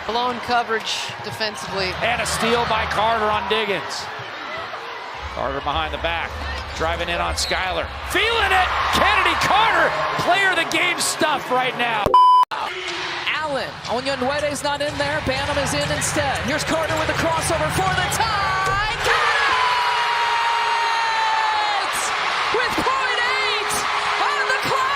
Blown coverage defensively. And a steal by Carter on Diggins. Carter behind the back, driving in on Skyler. Feeling it! Chennedy Carter, player of the game stuff right now. Allen, Onyenwede's not in there. Banham is in instead. Here's Carter with the crossover for the tie. Got it! With .8 on the clock.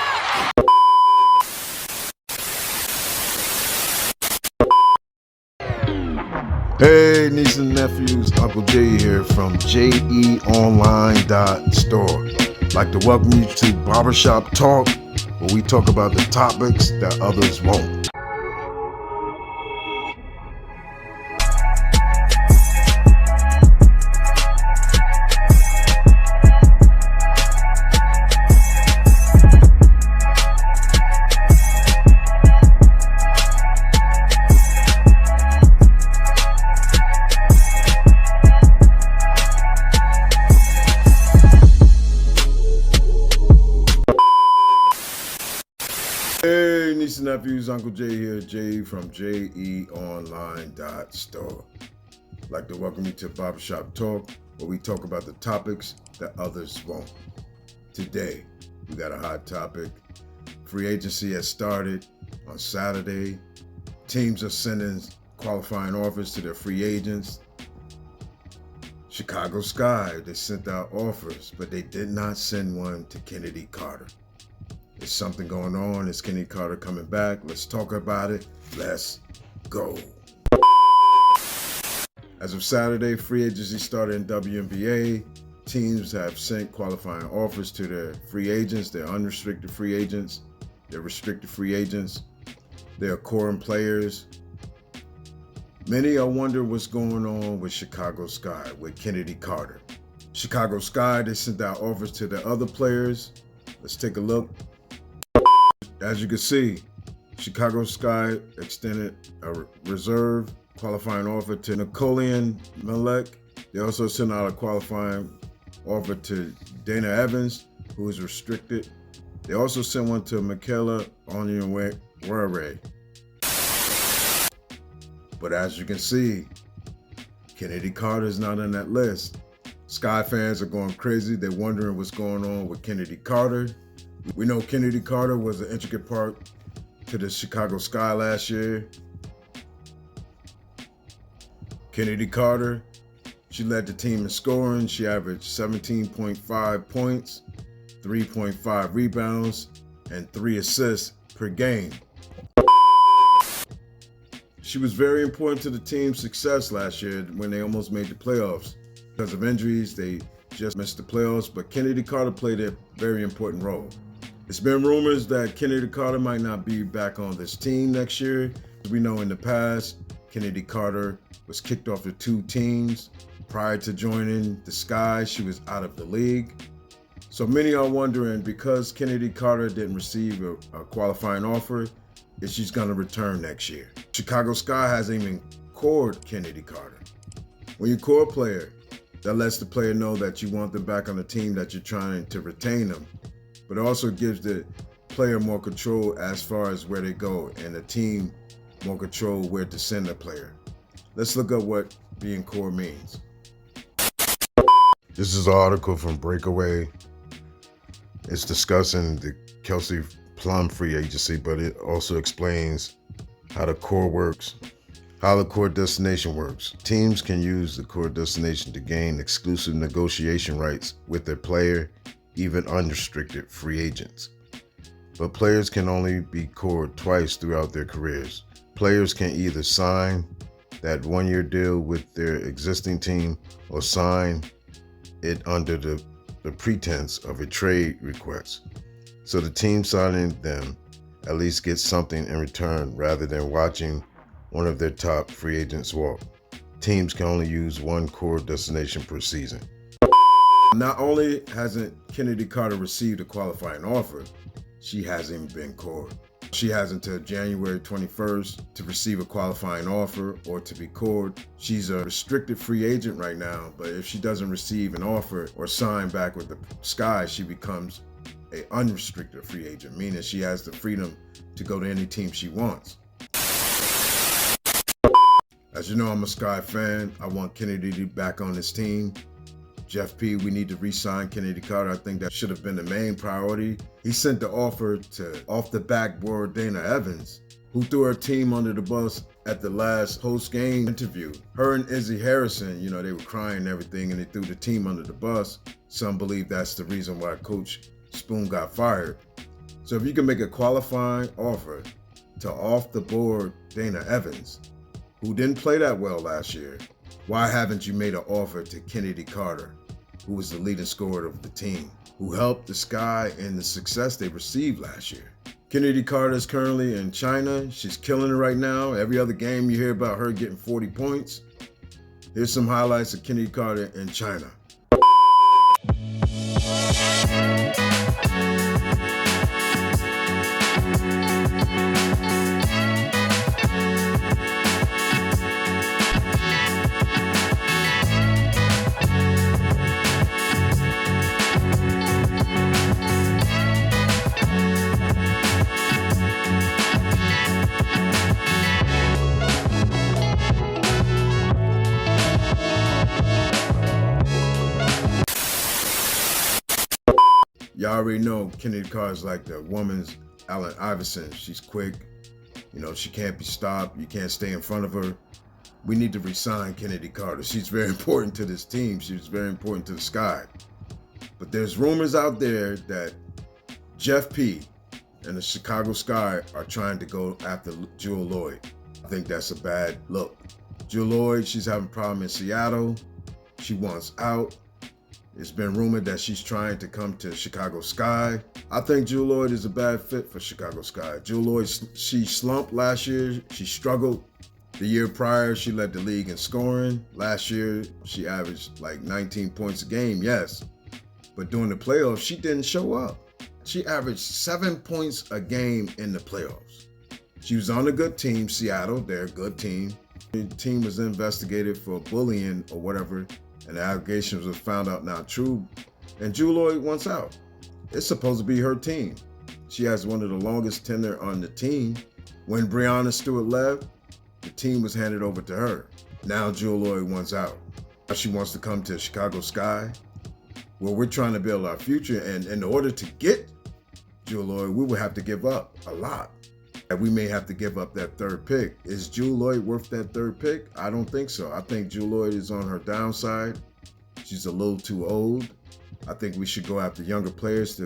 Hey, nieces and nephews, Uncle Jay here from jeonline.store. Like to welcome you to Barbershop Talk, where we talk about the topics that others won't. Hey, nieces and nephews, Uncle Jay here, Jay from jeonline.store. Like to welcome you to Barbershop Talk, where we talk about the topics that others won't. Today, we got a hot topic. Free agency has started on Saturday. Teams are sending qualifying offers to their free agents. Chicago Sky, they sent out offers, but they did not send one to Chennedy Carter. There's something going on. Is Chennedy Carter coming back? Let's talk about it. Let's go. As of Saturday, free agency started in WNBA. Teams have sent qualifying offers to their free agents, their unrestricted free agents, their restricted free agents, their core and players. Many are wondering what's going on with Chicago Sky, with Chennedy Carter. Chicago Sky, they sent out offers to the other players. Let's take a look. As you can see, Chicago Sky extended a reserve qualifying offer to Napoleon Malek. They also sent out a qualifying offer to Dana Evans, who is restricted. They also sent one to Michaela Onyenwere. But as you can see, Chennedy Carter is not on that list. Sky fans are going crazy. They're wondering what's going on with Chennedy Carter. We know Chennedy Carter was an intricate part to the Chicago Sky last year. Chennedy Carter, she led the team in scoring. She averaged 17.5 points, 3.5 rebounds, and 3 assists per game. She was very important to the team's success last year when they almost made the playoffs. Because of injuries, they just missed the playoffs, but Chennedy Carter played a very important role. It's been rumors that Chennedy Carter might not be back on this team next year. As we know in the past, Chennedy Carter was kicked off the 2 teams. Prior to joining the Sky, she was out of the league. So many are wondering, because Chennedy Carter didn't receive a qualifying offer, if she's going to return next year. Chicago Sky hasn't even cored Chennedy Carter. When you core a player, that lets the player know that you want them back on the team, that you're trying to retain them. But it also gives the player more control as far as where they go, and the team more control where to send the player. Let's look up what being core means. This is an article from Breakaway. It's discussing the Kelsey Plum free agency, but it also explains how the core works. How the core destination works. Teams can use the core destination to gain exclusive negotiation rights with their player, even unrestricted free agents. But players can only be cored twice throughout their careers. Players can either sign that one-year deal with their existing team or sign it under the pretense of a trade request. So the team signing them at least gets something in return rather than watching one of their top free agents walk. Teams can only use one core destination per season. Not only hasn't Chennedy Carter received a qualifying offer, she hasn't been cored. She has until January 21st to receive a qualifying offer or to be cored. She's a restricted free agent right now, but if she doesn't receive an offer or sign back with the Sky, she becomes an unrestricted free agent, meaning she has the freedom to go to any team she wants. As you know, I'm a Sky fan. I want Chennedy to be back on this team. Jeff P., we need to re-sign Chennedy Carter. I think that should have been the main priority. He sent the offer to off the backboard Dana Evans, who threw her team under the bus at the last post-game interview. Her and Izzy Harrison, they were crying and everything, and they threw the team under the bus. Some believe that's the reason why Coach Spoon got fired. So if you can make a qualifying offer to off-the-board Dana Evans, who didn't play that well last year, why haven't you made an offer to Chennedy Carter, who was the leading scorer of the team, who helped the Sky in the success they received last year? Chennedy Carter is currently in China. She's killing it right now. Every other game you hear about her getting 40 points. Here's some highlights of Chennedy Carter in China. Y'all already know Chennedy Carter is like the woman's Allen Iverson. She's quick. She can't be stopped. You can't stay in front of her. We need to re-sign Chennedy Carter. She's very important to this team. She's very important to the Sky. But there's rumors out there that Jeff P. and the Chicago Sky are trying to go after Jewell Loyd. I think that's a bad look. Jewell Loyd, she's having a problem in Seattle. She wants out. It's been rumored that she's trying to come to Chicago Sky. I think Jewell Loyd is a bad fit for Chicago Sky. Jewell Loyd, she slumped last year. She struggled. The year prior, she led the league in scoring. Last year, she averaged like 19 points a game, yes. But during the playoffs, she didn't show up. She averaged 7 points a game in the playoffs. She was on a good team, Seattle. They're a good team. The team was investigated for bullying or whatever, and the allegations was found out not true, and Jewell Loyd wants out. It's supposed to be her team. She has one of the longest tenure on the team. When Breanna Stewart left, the team was handed over to her. Now Jewell Loyd wants out. She wants to come to Chicago Sky. Well, we're trying to build our future, and in order to get Jewell Loyd, we would have to give up a lot. And we may have to give up that third pick. Is Jewell Loyd worth that third pick? I don't think so. I think Jewell Loyd is on her downside. She's a little too old. I think we should go after younger players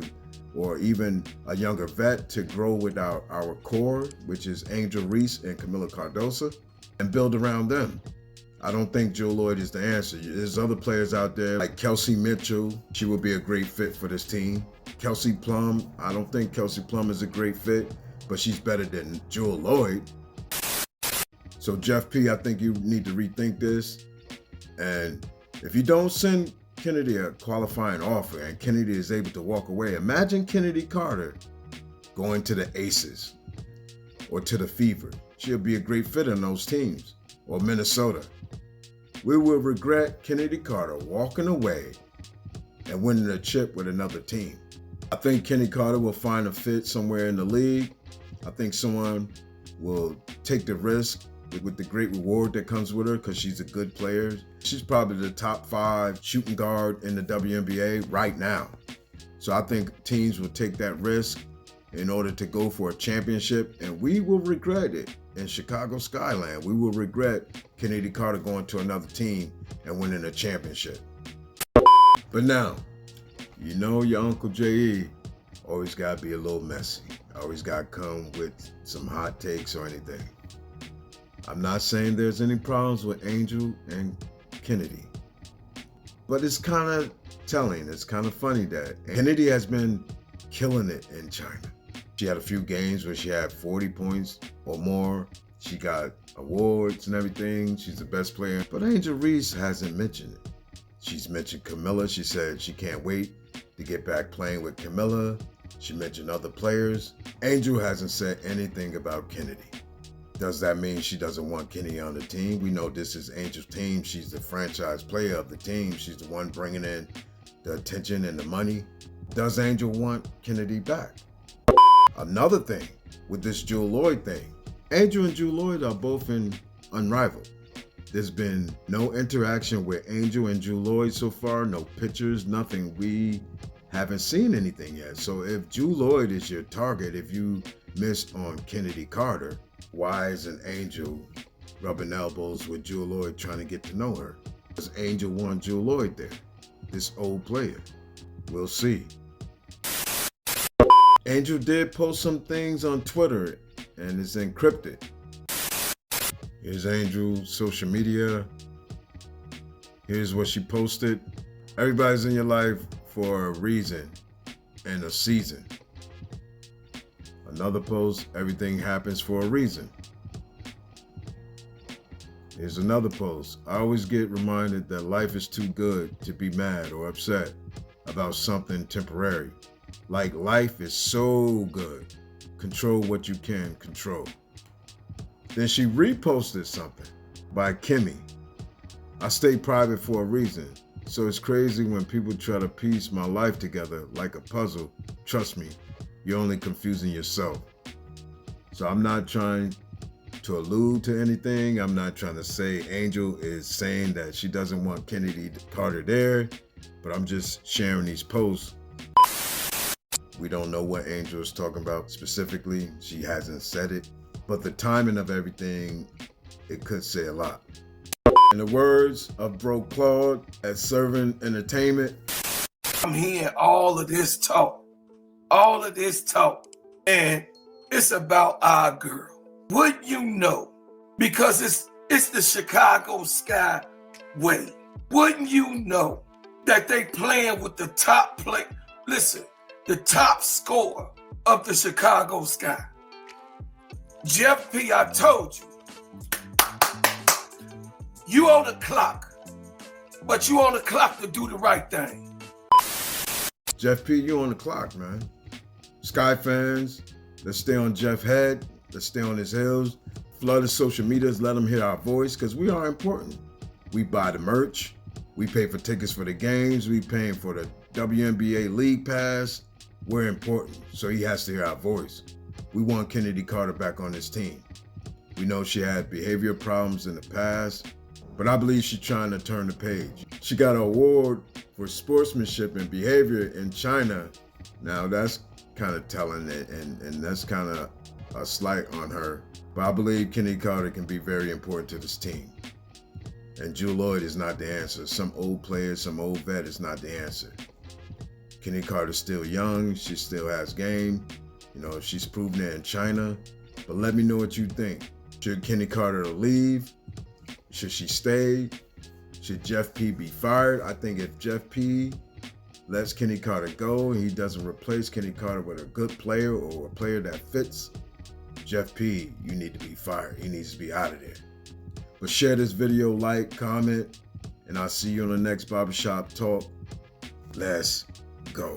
or even a younger vet to grow with our core, which is Angel Reese and Camila Cardoso, and build around them. I don't think Jewell Loyd is the answer. There's other players out there like Kelsey Mitchell. She would be a great fit for this team. Kelsey Plum, I don't think Kelsey Plum is a great fit, but she's better than Jewell Loyd. So Jeff P., I think you need to rethink this. And if you don't send Chennedy a qualifying offer and Chennedy is able to walk away, imagine Chennedy Carter going to the Aces or to the Fever. She'll be a great fit in those teams, or Minnesota. We will regret Chennedy Carter walking away and winning a chip with another team. I think Chennedy Carter will find a fit somewhere in the league. I think someone will take the risk with the great reward that comes with her because she's a good player. She's probably the top 5 shooting guard in the WNBA right now. So I think teams will take that risk in order to go for a championship, and we will regret it in Chicago Skyland. We will regret Chennedy Carter going to another team and winning a championship. But now, your Uncle J.E. always got to be a little messy. Always got to come with some hot takes or anything. I'm not saying there's any problems with Angel and Chennedy, but it's kind of telling. It's kind of funny that Chennedy has been killing it in China. She had a few games where she had 40 points or more. She got awards and everything. She's the best player. But Angel Reese hasn't mentioned it. She's mentioned Camila. She said she can't wait to get back playing with Camila. She mentioned other players. Angel hasn't said anything about Chennedy. Does that mean she doesn't want Chennedy on the team? We know this is Angel's team. She's the franchise player of the team. She's the one bringing in the attention and the money. Does Angel want Chennedy back? Another thing with this Jewell Loyd thing, Angel and Jewell Loyd are both in Unrivaled. There's been no interaction with Angel and Jewell Loyd so far, no pictures, nothing. We haven't seen anything yet. So if Jewell Loyd is your target, if you missed on Chennedy Carter, why isn't Angel rubbing elbows with Jewell Loyd trying to get to know her? Because Angel want Jewell Loyd there, this old player. We'll see. Angel did post some things on Twitter and it's encrypted. Here's Angel's social media. Here's what she posted. Everybody's in your life for a reason and a season. Another post, everything happens for a reason. Here's another post. I always get reminded that life is too good to be mad or upset about something temporary. Like life is so good. Control what you can control. Then she reposted something by Kimmy. I stay private for a reason. So it's crazy when people try to piece my life together like a puzzle. Trust me, you're only confusing yourself. So I'm not trying to allude to anything. I'm not trying to say Angel is saying that she doesn't want Chennedy Carter there, but I'm just sharing these posts. We don't know what Angel is talking about specifically. She hasn't said it, but the timing of everything, it could say a lot. In the words of Bro Claude at Servin Entertainment, I'm hearing all of this talk, and it's about our girl. Wouldn't you know? Because it's the Chicago Sky way. Wouldn't you know that they playing with the top play? Listen, the top scorer of the Chicago Sky. Jeff P, I told you. You on the clock, but you on the clock to do the right thing. Jeff P, you on the clock, man. Sky fans, let's stay on Jeff's head. Let's stay on his heels. Flood his social medias, let them hear our voice, because we are important. We buy the merch. We pay for tickets for the games. We paying for the WNBA League Pass. We're important, so he has to hear our voice. We want Chennedy Carter back on this team. We know she had behavior problems in the past, but I believe she's trying to turn the page. She got an award for sportsmanship and behavior in China. Now that's kind of telling it, and that's kind of a slight on her. But I believe Chennedy Carter can be very important to this team. And Jewell Loyd is not the answer. Some old player, some old vet is not the answer. Chennedy Carter's still young. She still has game. You know, she's proven it in China. But let me know what you think. Should Chennedy Carter leave? Should she stay? Should Jeff P be fired? I think if Jeff P lets Chennedy Carter go and he doesn't replace Chennedy Carter with a good player or a player that fits, Jeff P, you need to be fired. He needs to be out of there. But share this video, like, comment, and I'll see you on the next Barbershop Talk. Let's go.